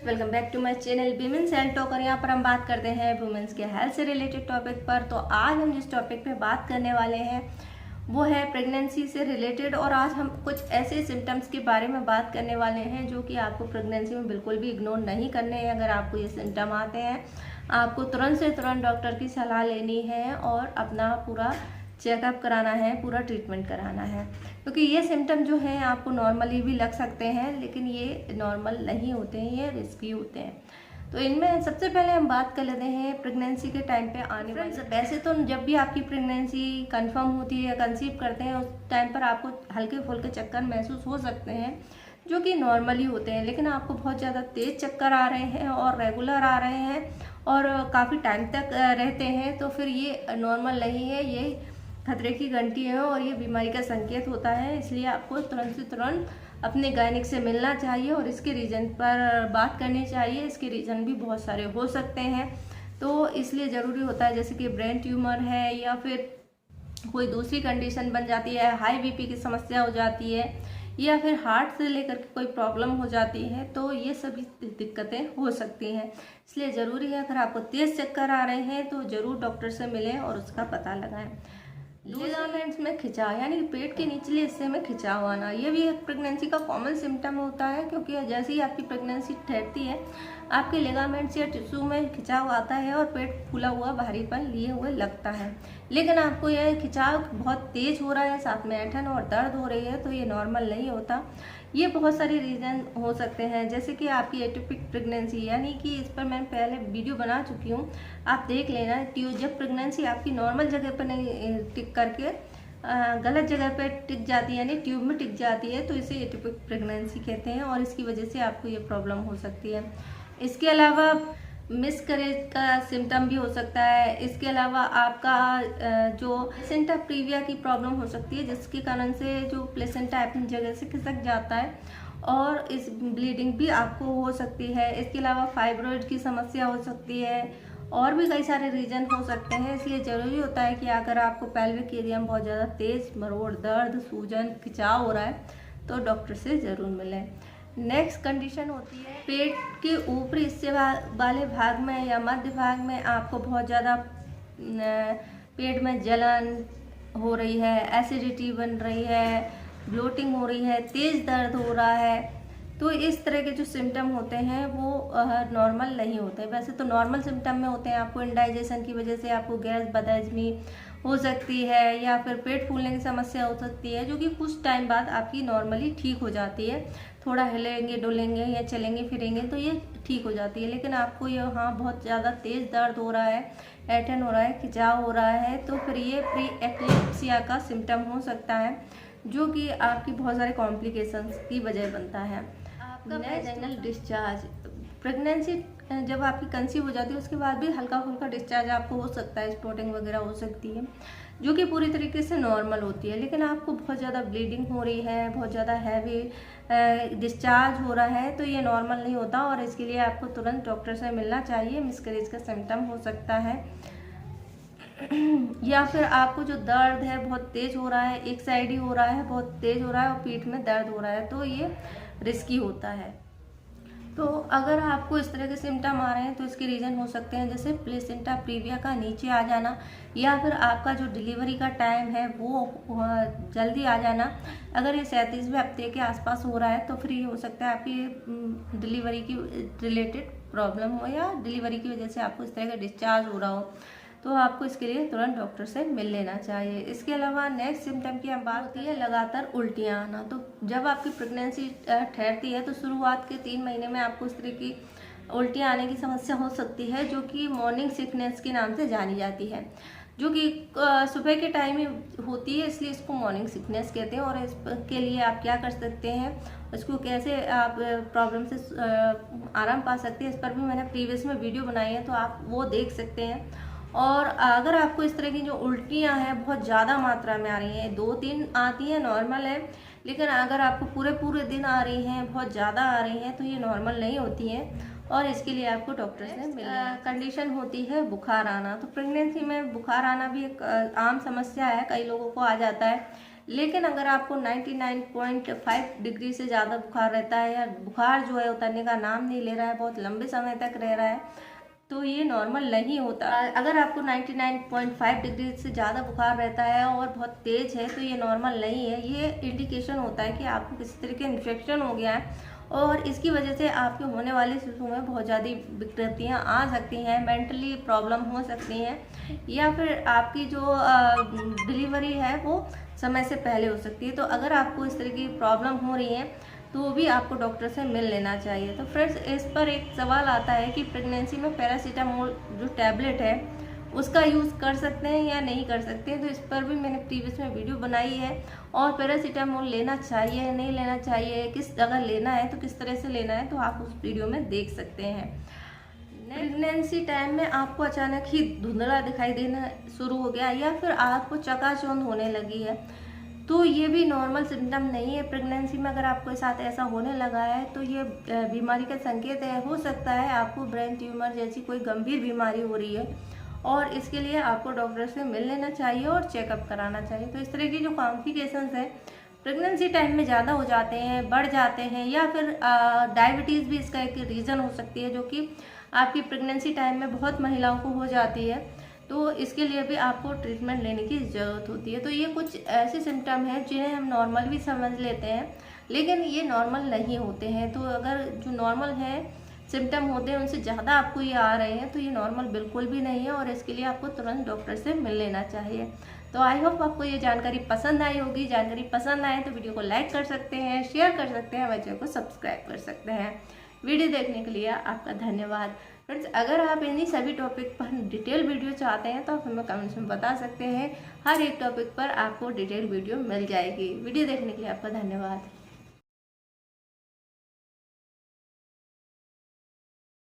Welcome back to my channel women's health talker. यहाँ पर हम बात करते हैं वुमेंस के हेल्थ से रिलेटेड टॉपिक पर। तो आज हम जिस टॉपिक पे बात करने वाले हैं वो है प्रेगनेंसी से रिलेटेड, और आज हम कुछ ऐसे सिम्टम्स के बारे में बात करने वाले हैं जो कि आपको प्रेगनेंसी में बिल्कुल भी इग्नोर नहीं करने हैं। अगर आपको ये सिम्टम आते हैं आपको तुरंत से तुरंत डॉक्टर की सलाह लेनी है और अपना पूरा चेकअप कराना है, पूरा ट्रीटमेंट कराना है, क्योंकि ये सिम्टम जो हैं आपको नॉर्मली भी लग सकते हैं लेकिन ये नॉर्मल नहीं होते हैं, ये रिस्की होते हैं। तो इनमें सबसे पहले हम बात कर लेते हैं प्रेगनेंसी के टाइम पे आने वाले। वैसे तो जब भी आपकी प्रेगनेंसी कंफर्म होती है, कंसीव करते हैं, उस टाइम पर आपको हल्के फुल्के चक्कर महसूस हो सकते हैं जो कि नॉर्मली होते हैं, लेकिन आपको बहुत ज़्यादा तेज़ चक्कर आ रहे हैं और रेगुलर आ रहे हैं और काफ़ी टाइम तक रहते हैं तो फिर ये नॉर्मल नहीं है, ये खतरे की घंटी है और ये बीमारी का संकेत होता है। इसलिए आपको तुरंत से तुरंत अपने गायनिक से मिलना चाहिए और इसके रीज़न पर बात करनी चाहिए। इसके रीज़न भी बहुत सारे हो सकते हैं, तो इसलिए ज़रूरी होता है, जैसे कि ब्रेन ट्यूमर है या फिर कोई दूसरी कंडीशन बन जाती है, हाई बीपी की समस्या हो जाती है या फिर हार्ट से लेकर के कोई प्रॉब्लम हो जाती है, तो ये सभी दिक्कतें हो सकती हैं। इसलिए ज़रूरी है, अगर आपको तेज़ चक्कर आ रहे हैं तो ज़रूर डॉक्टर से मिलें और उसका पता लगाएं। लिगामेंट्स में खिंचाव यानी पेट के निचले हिस्से में खिंचाव आना, ये भी एक प्रेगनेंसी का कॉमन सिम्टम होता है, क्योंकि जैसे ही आपकी प्रेगनेंसी ठहरती है आपके लिगामेंट्स या टिश्यू में खिंचाव आता है और पेट फूला हुआ भारीपन लिए हुए लगता है। लेकिन आपको यह खिंचाव बहुत तेज हो रहा है, साथ में ऐंठन और दर्द हो रही है, तो ये नॉर्मल नहीं होता। ये बहुत सारे रीज़न हो सकते हैं, जैसे कि आपकी एटोपिक प्रेगनेंसी, यानी कि इस पर मैं पहले वीडियो बना चुकी हूँ, आप देख लेना। जब प्रेगनेंसी आपकी नॉर्मल जगह पर नहीं टिक करके गलत जगह पर टिक जाती है, यानी ट्यूब में टिक जाती है, तो इसे एटोपिक प्रेगनेंसी कहते हैं और इसकी वजह से आपको ये प्रॉब्लम हो सकती है। इसके अलावा मिसकैरेज का सिम्टम भी हो सकता है। इसके अलावा आपका जो प्लेसेंटा प्रीविया की प्रॉब्लम हो सकती है, जिसके कारण से जो प्लेसेंटा अपनी जगह से खिसक जाता है और इस ब्लीडिंग भी आपको हो सकती है। इसके अलावा फाइब्रॉइड की समस्या हो सकती है और भी कई सारे रीजन हो सकते हैं। इसलिए ज़रूरी होता है कि अगर आपको पेल्विक एरिया में बहुत ज़्यादा तेज़ मरोड़, दर्द, सूजन, खिंचाव हो रहा है तो डॉक्टर से ज़रूर मिलें। नेक्स्ट कंडीशन होती है पेट के ऊपरी हिस्से वाले भाग में या मध्य भाग में आपको बहुत ज़्यादा पेट में जलन हो रही है, एसिडिटी बन रही है, ब्लोटिंग हो रही है, तेज़ दर्द हो रहा है। तो इस तरह के जो सिम्टम होते हैं वो नॉर्मल नहीं होते। वैसे तो नॉर्मल सिम्टम में होते हैं, आपको इंडाइजेशन की वजह से आपको गैस, बदहजमी हो सकती है या फिर पेट फूलने की समस्या हो सकती है, जो कि कुछ टाइम बाद आपकी नॉर्मली ठीक हो जाती है। थोड़ा हिलेंगे, डुलेंगे या चलेंगे फिरेंगे तो ये ठीक हो जाती है। लेकिन आपको यहाँ बहुत ज़्यादा तेज़ दर्द हो रहा है, ऐंठन हो रहा है, खिंचाव हो रहा है, तो फिर ये प्री एक्लेप्सिया का सिम्टम हो सकता है, जो कि आपकी बहुत सारे कॉम्प्लिकेशंस की वजह बनता है। आपका वेजाइनल डिस्चार्ज, प्रेगनेंसी जब आपकी कंसीव हो जाती है उसके बाद भी हल्का फुल्का डिस्चार्ज आपको हो सकता है, स्पॉटिंग वगैरह हो सकती है, जो कि पूरी तरीके से नॉर्मल होती है। लेकिन आपको बहुत ज़्यादा ब्लीडिंग हो रही है, बहुत ज़्यादा हैवी डिस्चार्ज हो रहा है, तो ये नॉर्मल नहीं होता और इसके लिए आपको तुरंत डॉक्टर से मिलना चाहिए। मिसकैरेज का सिम्टम हो सकता है या फिर आपको जो दर्द है बहुत तेज़ हो रहा है, एक साइड ही हो रहा है, बहुत तेज़ हो रहा है और पीठ में दर्द हो रहा है, तो ये रिस्की होता है। तो अगर आपको इस तरह के सिम्टम आ रहे हैं तो इसके रीज़न हो सकते हैं, जैसे प्लेसेंटा प्रीविया का नीचे आ जाना या फिर आपका जो डिलीवरी का टाइम है वो जल्दी आ जाना। अगर ये 37वें हफ्ते के आसपास हो रहा है तो फिर ये हो सकता है आपकी डिलीवरी की रिलेटेड प्रॉब्लम हो या डिलीवरी की वजह से आपको इस तरह का डिस्चार्ज हो रहा हो, तो आपको इसके लिए तुरंत डॉक्टर से मिल लेना चाहिए। इसके अलावा नेक्स्ट सिम्टम की हम बात होती है लगातार उल्टियाँ आना। तो जब आपकी प्रेगनेंसी ठहरती है तो शुरुआत के 3 महीने में आपको इस तरह की उल्टियाँ आने की समस्या हो सकती है, जो कि मॉर्निंग सिकनेस के नाम से जानी जाती है, जो कि सुबह के टाइम ही होती है, इसलिए इसको मॉर्निंग सिकनेस कहते हैं। और इसके लिए आप क्या कर सकते हैं, इसको कैसे आप प्रॉब्लम से आराम पा सकते हैं, इस पर भी मैंने प्रीवियस में वीडियो बनाई है, तो आप वो देख सकते हैं। और अगर आपको इस तरह की जो उल्टियाँ हैं बहुत ज़्यादा मात्रा में आ रही हैं, 2-3 आती हैं नॉर्मल है, लेकिन अगर आपको पूरे दिन आ रही हैं, बहुत ज़्यादा आ रही हैं, तो ये नॉर्मल नहीं होती हैं और इसके लिए आपको डॉक्टर से मिलना। कंडीशन होती है बुखार आना। तो प्रेगनेंसी में बुखार आना भी एक आम समस्या है, कई लोगों को आ जाता है, लेकिन अगर आपको 99.5 डिग्री से ज़्यादा बुखार रहता है या बुखार जो है उतरने का नाम नहीं ले रहा है, बहुत लंबे समय तक रह रहा है, तो ये नॉर्मल नहीं होता। अगर आपको 99.5 डिग्री से ज़्यादा बुखार रहता है और बहुत तेज़ है तो ये नॉर्मल नहीं है। ये इंडिकेशन होता है कि आपको किसी तरह के इन्फेक्शन हो गया है और इसकी वजह से आपके होने वाले शिशु में बहुत ज़्यादा विकृतियाँ आ सकती हैं, मेंटली प्रॉब्लम हो सकती हैं या फिर आपकी जो डिलीवरी है वो समय से पहले हो सकती है। तो अगर आपको इस तरह की प्रॉब्लम हो रही है तो भी आपको डॉक्टर से मिल लेना चाहिए। तो फ्रेंड्स, इस पर एक सवाल आता है कि प्रेगनेंसी में पैरासीटामोल जो टैबलेट है उसका यूज़ कर सकते हैं या नहीं कर सकते हैं। तो इस पर भी मैंने प्रीवियस में वीडियो बनाई है और पैरासीटामोल लेना चाहिए या नहीं लेना चाहिए, किस जगह लेना है, तो किस तरह से लेना है, तो आप उस वीडियो में देख सकते हैं। प्रेगनेंसी टाइम में आपको अचानक ही धुंधला दिखाई देना शुरू हो गया या फिर आपको चकाचौंध होने लगी है, तो ये भी नॉर्मल सिम्टम नहीं है। प्रेगनेंसी में अगर आपके साथ ऐसा होने लगा है तो ये बीमारी का संकेत है। हो सकता है आपको ब्रेन ट्यूमर जैसी कोई गंभीर बीमारी हो रही है और इसके लिए आपको डॉक्टर से मिल लेना चाहिए और चेकअप कराना चाहिए। तो इस तरह की जो कॉम्प्लिकेशंस है प्रेगनेंसी टाइम में ज़्यादा हो जाते हैं, बढ़ जाते हैं, या फिर डायबिटीज़ भी इसका एक रीज़न हो सकती है जो कि आपकी प्रेगनेंसी टाइम में बहुत महिलाओं को हो जाती है। तो इसके लिए भी आपको ट्रीटमेंट लेने की ज़रूरत होती है। तो ये कुछ ऐसे सिम्टम हैं जिन्हें हम नॉर्मल भी समझ लेते हैं, लेकिन ये नॉर्मल नहीं होते हैं। तो अगर जो नॉर्मल है सिम्टम होते हैं उनसे ज़्यादा आपको ये आ रहे हैं तो ये नॉर्मल बिल्कुल भी नहीं है और इसके लिए आपको तुरंत डॉक्टर से मिल लेना चाहिए। तो आई होप आपको ये जानकारी पसंद आई होगी। जानकारी पसंद आए तो वीडियो को लाइक कर सकते हैं, शेयर कर सकते हैं, बच्चों को सब्सक्राइब कर सकते हैं। वीडियो देखने के लिए आपका धन्यवाद। फ्रेंड्स, अगर आप इन्हीं सभी टॉपिक पर डिटेल वीडियो चाहते हैं तो आप हमें कमेंट्स में बता सकते हैं। हर एक टॉपिक पर आपको डिटेल वीडियो मिल जाएगी। वीडियो देखने के लिए आपका धन्यवाद।